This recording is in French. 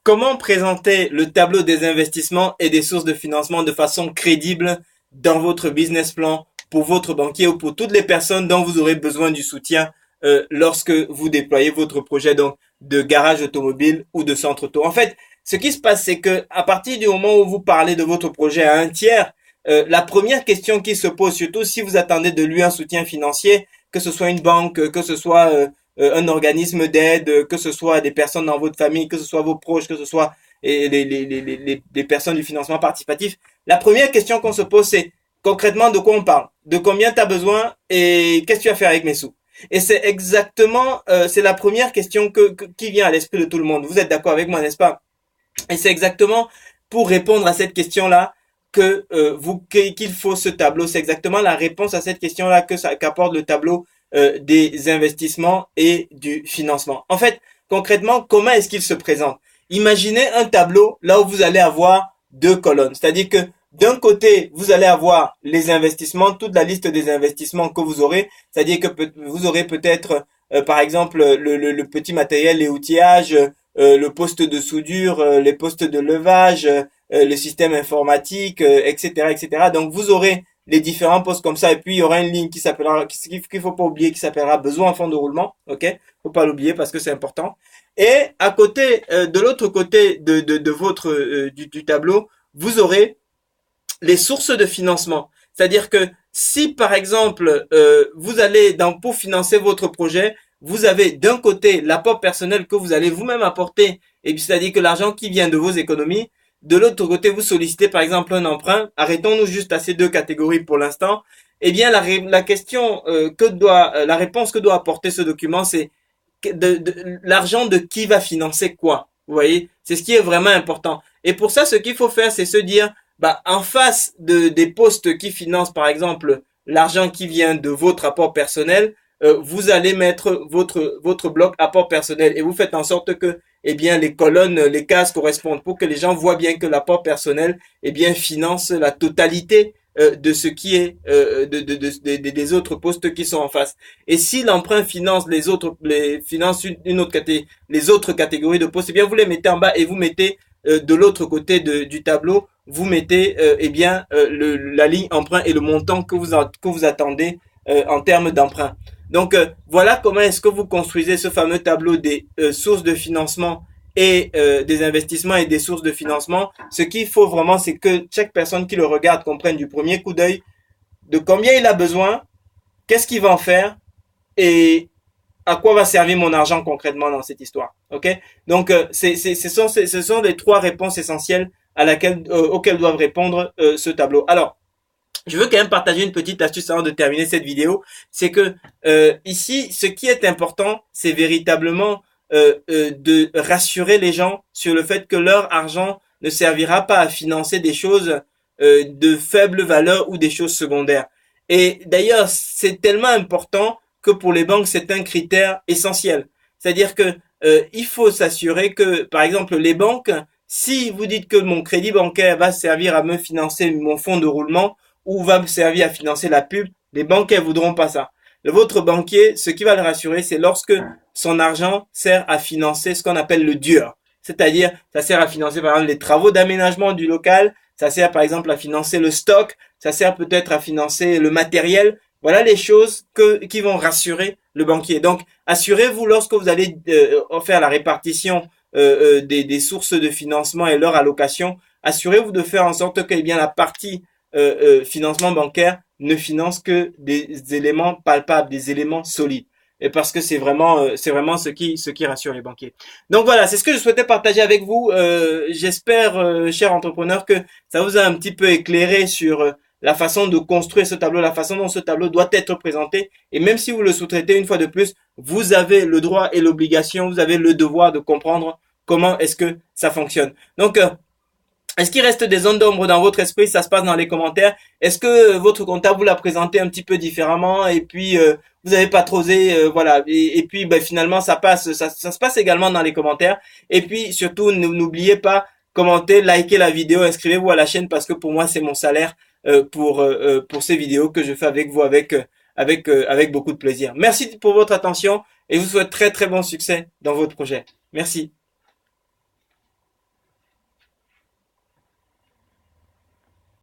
Comment présenter le tableau des investissements et des sources de financement de façon crédible dans votre business plan pour votre banquier ou pour toutes les personnes dont vous aurez besoin du soutien lorsque vous déployez votre projet donc de garage automobile ou de centre auto. En fait, ce qui se passe, c'est que à partir du moment où vous parlez de votre projet à un tiers, la première question qui se pose, surtout si vous attendez de lui un soutien financier, que ce soit une banque, que ce soit un organisme d'aide, que ce soit des personnes dans votre famille, que ce soit vos proches, que ce soit les personnes du financement participatif. La première question qu'on se pose, c'est concrètement de quoi on parle, de combien tu as besoin et qu'est-ce que tu vas faire avec mes sous. Et c'est exactement, c'est la première question qui vient à l'esprit de tout le monde. Vous êtes d'accord avec moi, n'est-ce pas? Et c'est exactement pour répondre à cette question-là qu'il faut ce tableau. C'est exactement la réponse à cette question-là qu'apporte le tableau des investissements et du financement. En fait, concrètement, comment est-ce qu'il se présente? Imaginez un tableau là où vous allez avoir deux colonnes. C'est-à-dire que d'un côté, vous allez avoir les investissements, toute la liste des investissements que vous aurez. C'est-à-dire que vous aurez peut-être, par exemple, le petit matériel, les outillages, le poste de soudure, les postes de levage, le système informatique, etc., etc. Donc, vous aurez les différents postes comme ça, et puis il y aura une ligne qui s'appellera, qu'il faut pas oublier, qui s'appellera besoin en fonds de roulement, ok? Faut pas l'oublier parce que c'est important. Et à côté, de l'autre côté de votre du tableau, vous aurez les sources de financement. C'est-à-dire que si par exemple vous allez pour financer votre projet, vous avez d'un côté l'apport personnel que vous allez vous-même apporter, et puis c'est-à-dire que l'argent qui vient de vos économies. De l'autre côté, vous sollicitez par exemple un emprunt. Arrêtons-nous juste à ces deux catégories pour l'instant. Eh bien, la question la réponse que doit apporter ce document, c'est l'argent de qui va financer quoi. Vous voyez, c'est ce qui est vraiment important. Et pour ça, ce qu'il faut faire, c'est se dire, en face des postes qui financent, par exemple, l'argent qui vient de votre apport personnel, vous allez mettre votre bloc apport personnel et vous faites en sorte que eh bien les colonnes, les cases correspondent pour que les gens voient bien que l'apport personnel eh bien finance la totalité de ce qui est des autres postes qui sont en face. Et si l'emprunt finance finance une autre catégorie, les autres catégories de postes, eh bien vous les mettez en bas et vous mettez de l'autre côté du tableau, vous mettez la ligne emprunt et le montant que vous attendez en termes d'emprunt. Donc voilà comment est-ce que vous construisez ce fameux tableau des sources de financement et des investissements et des sources de financement. Ce qu'il faut vraiment, c'est que chaque personne qui le regarde comprenne du premier coup d'œil de combien il a besoin, qu'est-ce qu'il va en faire et à quoi va servir mon argent concrètement dans cette histoire. Ok? Donc ce sont les trois réponses essentielles auxquelles doivent répondre ce tableau. Alors je veux quand même partager une petite astuce avant de terminer cette vidéo. C'est que ici, ce qui est important, c'est véritablement de rassurer les gens sur le fait que leur argent ne servira pas à financer des choses de faible valeur ou des choses secondaires. Et d'ailleurs, c'est tellement important que pour les banques, c'est un critère essentiel. C'est-à-dire que il faut s'assurer que, par exemple, les banques, si vous dites que mon crédit bancaire va servir à me financer mon fonds de roulement, ou va me servir à financer la pub, les banques ne voudront pas ça. Votre banquier, ce qui va le rassurer, c'est lorsque son argent sert à financer ce qu'on appelle le dur. C'est-à-dire, ça sert à financer par exemple les travaux d'aménagement du local, ça sert par exemple à financer le stock, ça sert peut-être à financer le matériel. Voilà les choses qui vont rassurer le banquier. Donc, assurez-vous lorsque vous allez faire la répartition des sources de financement et leur allocation, assurez-vous de faire en sorte que eh bien la partie financement bancaire ne finance que des éléments palpables, des éléments solides. Et parce que c'est vraiment ce qui rassure les banquiers. Donc voilà, c'est ce que je souhaitais partager avec vous. J'espère, chers entrepreneurs, que ça vous a un petit peu éclairé sur la façon de construire ce tableau, la façon dont ce tableau doit être présenté. Et même si vous le sous-traitez une fois de plus, vous avez le droit et l'obligation, vous avez le devoir de comprendre comment est-ce que ça fonctionne. Donc est-ce qu'il reste des zones d'ombre dans votre esprit? Ça se passe dans les commentaires. Est-ce que votre comptable vous l'a présenté un petit peu différemment et puis vous n'avez pas trop osé, voilà. Et puis finalement ça passe, ça se passe également dans les commentaires. Et puis surtout n'oubliez pas commentez, likez la vidéo, inscrivez-vous à la chaîne parce que pour moi c'est mon salaire pour ces vidéos que je fais avec vous avec beaucoup de plaisir. Merci pour votre attention et je vous souhaite très très bon succès dans votre projet. Merci.